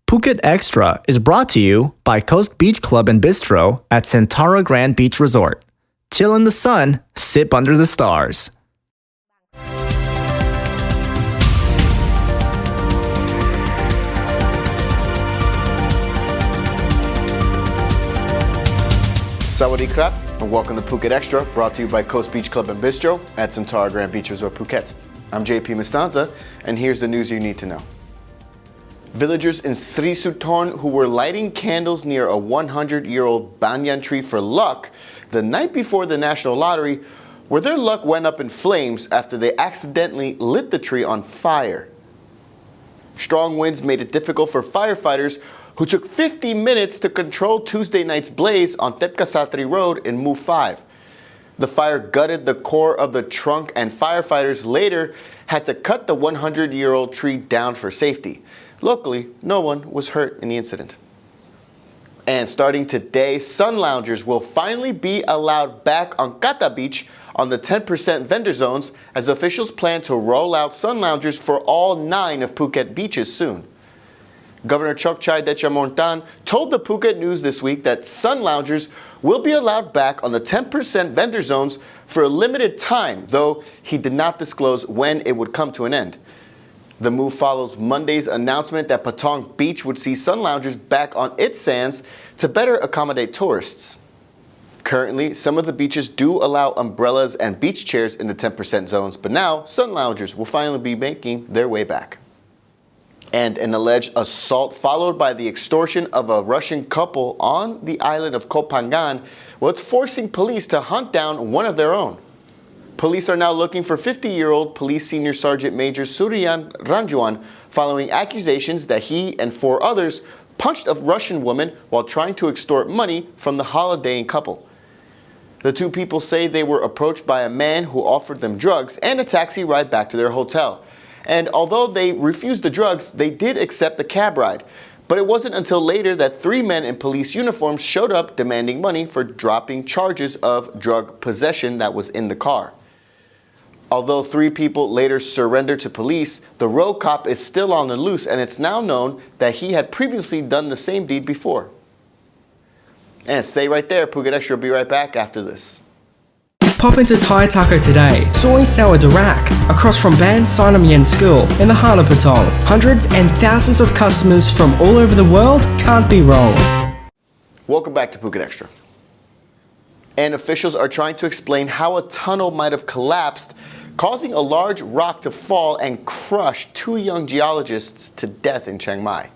Phuket Extra is brought to you by Coast Beach Club and Bistro at XTRA Grand Beach Resort. Chill in the sun, sip under the stars. Sawadee krap, and welcome to Phuket Extra, brought to you by Coast Beach Club and Bistro at XTRA Grand Beach Resort, Phuket. I'm JP Mistanza, and here's the news you need to know. Villagers in Sri Suthorn who were lighting candles near a 100-year-old banyan tree for luck the night before the national lottery, where their luck went up in flames after they accidentally lit the tree on fire. Strong winds made it difficult for firefighters who took 50 minutes to control Tuesday night's blaze on Tepkasatri Road in Move 5. The fire gutted the core of the trunk, and firefighters later had to cut the 100-year-old tree down for safety. Luckily, no one was hurt in the incident. And starting today, sun loungers will finally be allowed back on Kata Beach on the 10% vendor zones, as officials plan to roll out sun loungers for all 9 of Phuket beaches soon. Governor Chokchai Dechamontan told the Phuket News this week that sun loungers will be allowed back on the 10% vendor zones for a limited time, though he did not disclose when it would come to an end. The move follows Monday's announcement that Patong Beach would see sun loungers back on its sands to better accommodate tourists. Currently, some of the beaches do allow umbrellas and beach chairs in the 10% zones, but now sun loungers will finally be making their way back. And an alleged assault followed by the extortion of a Russian couple on the island of Koh Phangan was forcing police to hunt down one of their own. Police are now looking for 50-year-old Police Senior Sergeant Major Suryan Ranjuan following accusations that he and 4 others punched a Russian woman while trying to extort money from the holidaying couple. The 2 people say they were approached by a man who offered them drugs and a taxi ride back to their hotel. And although they refused the drugs, they did accept the cab ride. But it wasn't until later that 3 men in police uniforms showed up demanding money for dropping charges of drug possession that was in the car. Although 3 people later surrendered to police, the road cop is still on the loose, and it's now known that he had previously done the same deed before. And stay right there, Phuket Extra will be right back after this. Pop into Thai Taco today, Soy Sour Darak, across from Ban Sinam Yen School in the heart of Patong. Hundreds and thousands of customers from all over the world can't be wrong. Welcome back to Phuket Extra. And officials are trying to explain how a tunnel might have collapsed, causing a large rock to fall and crush 2 young geologists to death in Chiang Mai.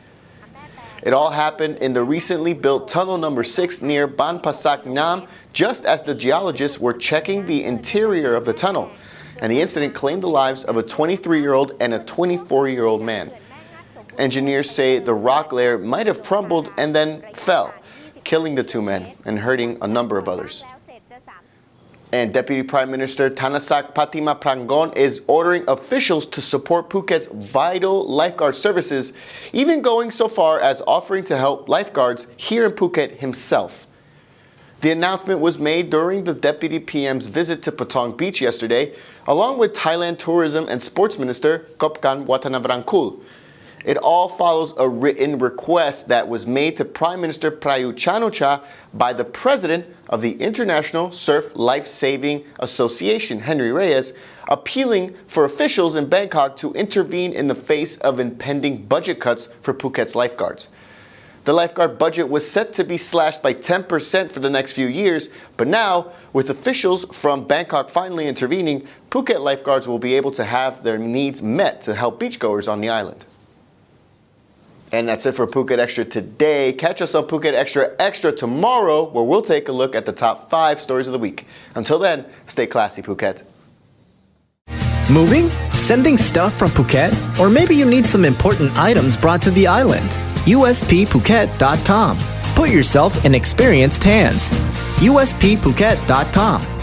It all happened in the recently built tunnel number 6 near Ban Pasak Nam, just as the geologists were checking the interior of the tunnel, and the incident claimed the lives of a 23-year-old and a 24-year-old man. Engineers say the rock layer might have crumbled and then fell, killing the 2 men and hurting a number of others. And Deputy Prime Minister Thanasak Patima Prangon is ordering officials to support Phuket's vital lifeguard services, even going so far as offering to help lifeguards here in Phuket himself. The announcement was made during the Deputy PM's visit to Patong Beach yesterday, along with Thailand Tourism and Sports Minister Kopkan Watanabrangkul. It all follows a written request that was made to Prime Minister Prayut Chan-o-cha by the president of the International Surf Life Saving Association, Henry Reyes, appealing for officials in Bangkok to intervene in the face of impending budget cuts for Phuket's lifeguards. The lifeguard budget was set to be slashed by 10% for the next few years, but now, with officials from Bangkok finally intervening, Phuket lifeguards will be able to have their needs met to help beachgoers on the island. And that's it for Phuket Extra today. Catch us on Phuket Extra tomorrow, where we'll take a look at the top 5 stories of the week. Until then, stay classy, Phuket. Moving? Sending stuff from Phuket? Or maybe you need some important items brought to the island? USPPhuket.com. Put yourself in experienced hands. USPPhuket.com.